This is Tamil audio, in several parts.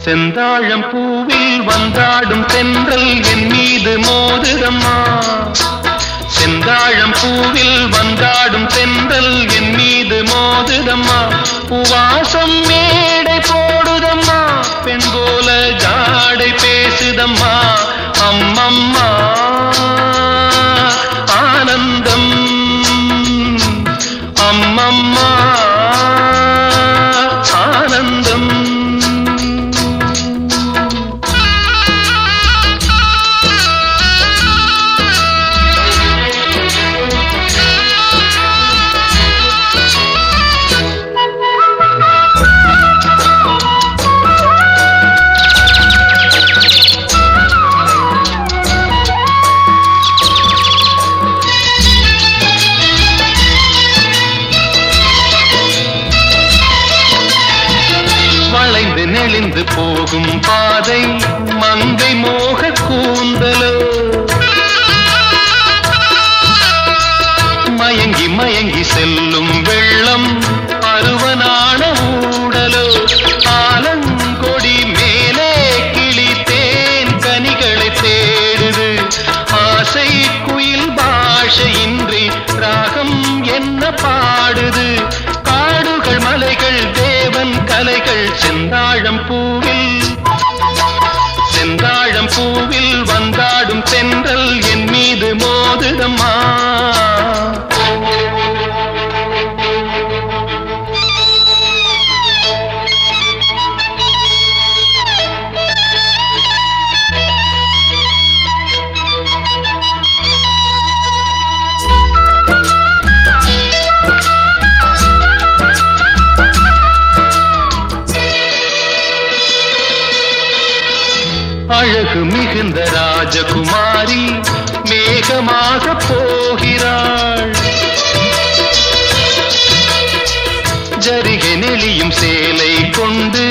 செந்தாழம் பூவில் வந்தாடும் தென்றல் என் மீது மோதுதம்மா. செந்தாழம் பூவில் வந்தாடும் தென்றல் என் மீது மோதுதம்மா. பூவாசம் மேடை போடுதம்மா, பெண் போல ஜாடை பேசுதம்மா. அம்மம்மா ஆனந்தம், அம்மம்மா ஆனந்தம். வளைந்து நெளிந்து போகும் பாதை மங்கை மோக கூந்தலோ, மயங்கி மயங்கி செல்லும் வெள்ளம் பருவனான ஊடலோ. ஆலங்கொடி மேலே கிளி தேன் கனிகளை தேடுது, ஆசை குயில் பாஷையின்றி ராகம் என்ன பாடுது. காடுகள் மலைகள் தேவன் கலைகள் செந்தாழம் பூவில், செந்தாழம் பூவில் வந்தாடும் தென்றல் என் மீது மோதுதம்மா. அழகு மிகுந்த ராஜகுமாரி மேகமாக போகிறாள், ஜரிகை நெளியும் சேலை கொண்டு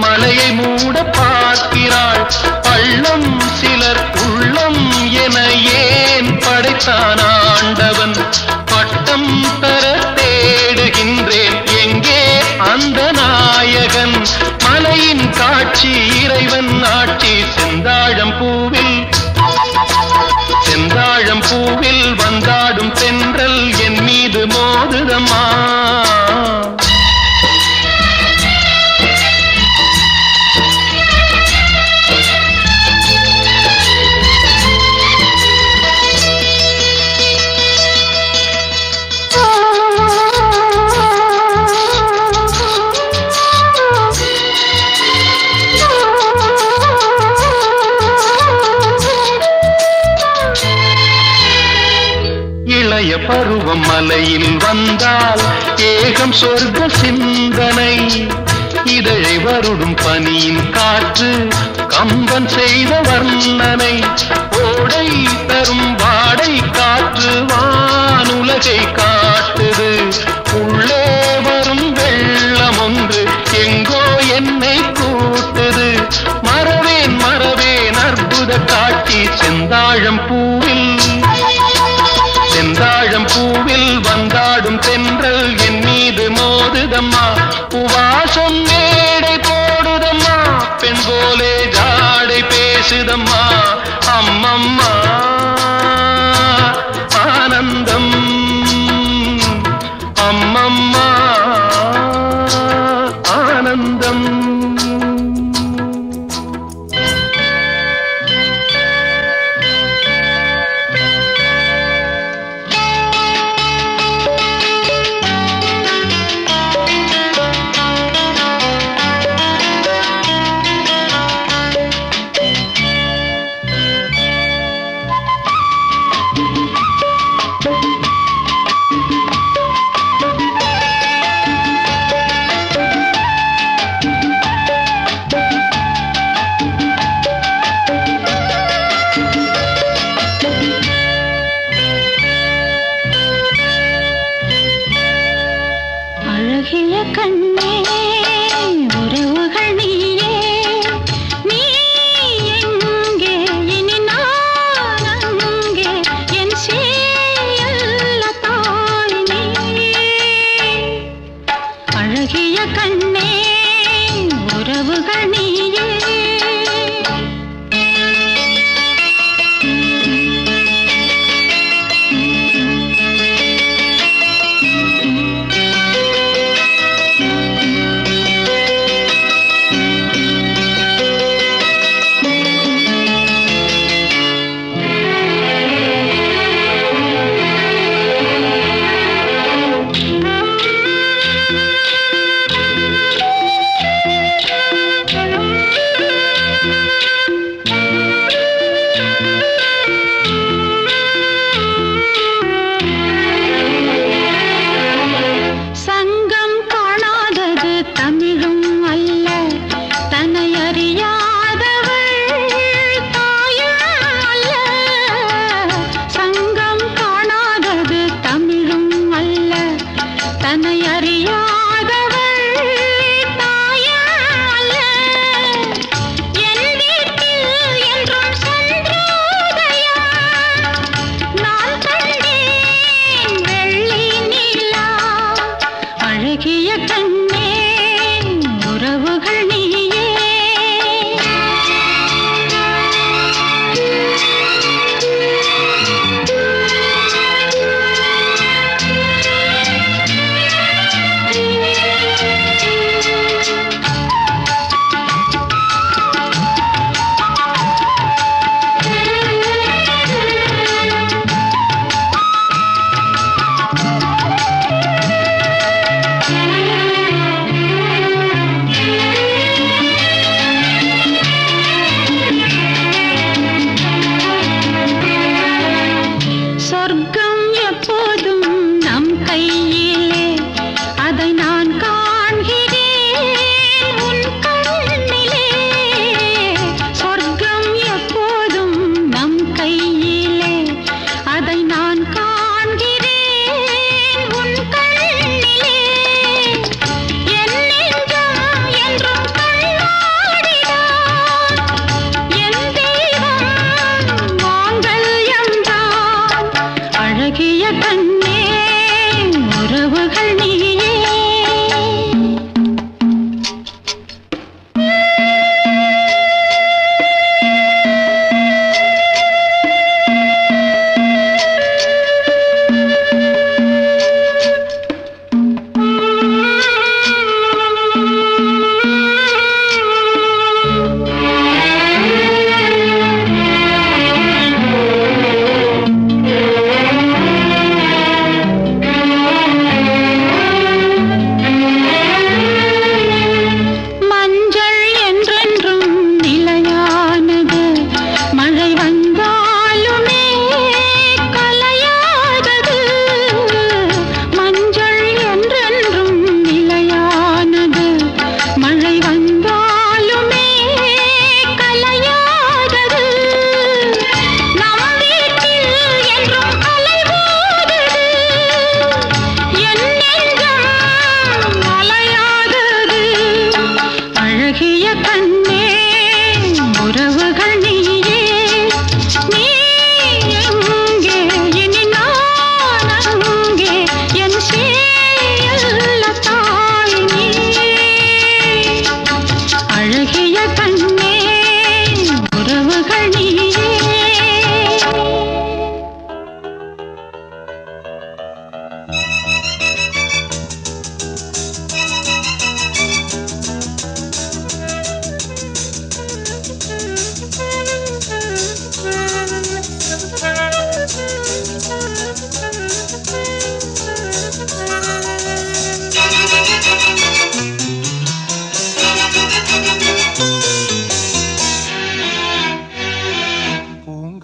மலையை மூட பார்க்கிறாள். பள்ளம் சிலர் உள்ளம் என ஏன் படைத்தான் ஆண்டவன், பட்டம் தர தேடுகின்றேன் எங்கே அந்த நாயகன். மலையின் காட்சி இறைவன் ஆட்சி செந்தாழம் பூவில், செந்தாழம் பூவில் வந்தாடும் தென்றல் என் மீது மோதுதம்மா. இளைய பருவம் மலையில் வந்தால் ஏகம் சொர்க்க சிந்தனை, இதழை வருடும் பனியின் காற்று கம்பன் செய்த வர்ணனை. ஓடை தரும் வாடை காற்று வானுலகை காட்டுது, உள்ளே வரும் வெள்ளம் ஒன்று எங்கோ என்னை கூட்டுது. மறவேன் மறவேன் அற்புத காட்சி செந்தாழம் பூவில், செந்தாழம் பூவில் வந்தாடும் தென்றல் என் மீது மோதுதம்மா. பூவாசம் மேடை போடுதம்மா, பெண் போலே ஜாடை பேசுதம்மா. அம்மம்மா ஆனந்தம், அம்மம்மா ஆனந்தம்.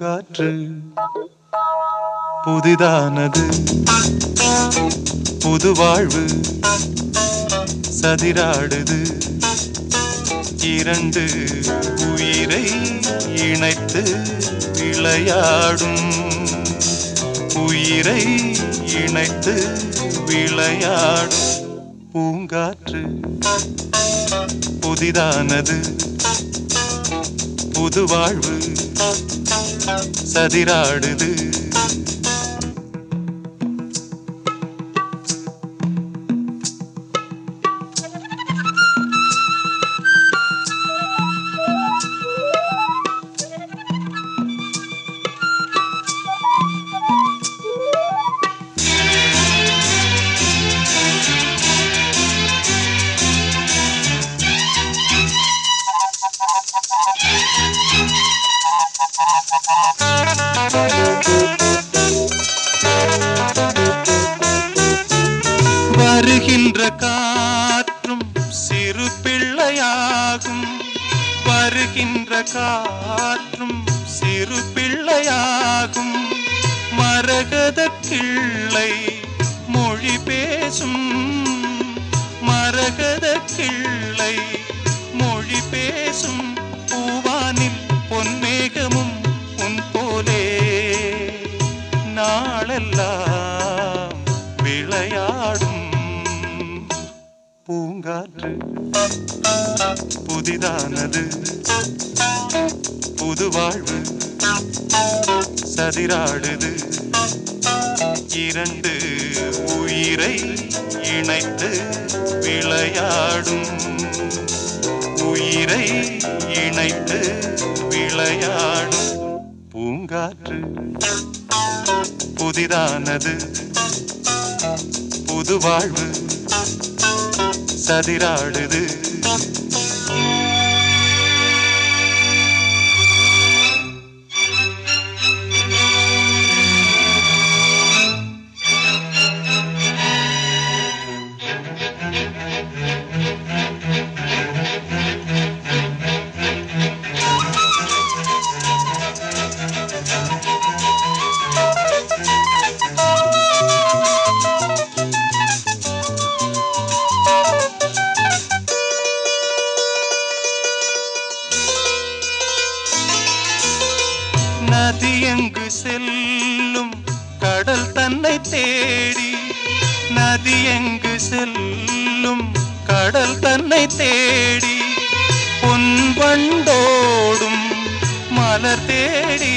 காற்று புதிதானது, புது வாழ்வு சதிராடுது. இரண்டு உயிரை இணைத்து விளையாடும், உயிரை இணைத்து விளையாடும் பூங்காற்று புதிதானது, புது வாழ்வு சதிராடுது. வருகின்ற காற்றும் சிறு பிள்ளையாகும். மரகத கிள்ளை மொழி பேசும், மரகத கிள்ளை மொழி பேசும். பூவானில் பொன்மேகமும் உன் போலே நாளெல்லாம் விளையாடும். பூங்காற்று புதிதானது, புது வாழ்வு சதிராடுது. இரண்டு உயிரை இணைத்து விளையாடும், உயிரை இணைத்து விளையாடும். பூங்காற்று புதிதானது, புது வாழ்வு சதிராடுது. நதி எங்கு செல்லும் கடல் தன்னை தேடி, நதி எங்கு செல்லும் கடல் தன்னை தேடி. பொன் வண்டோடும் மலர் தேடி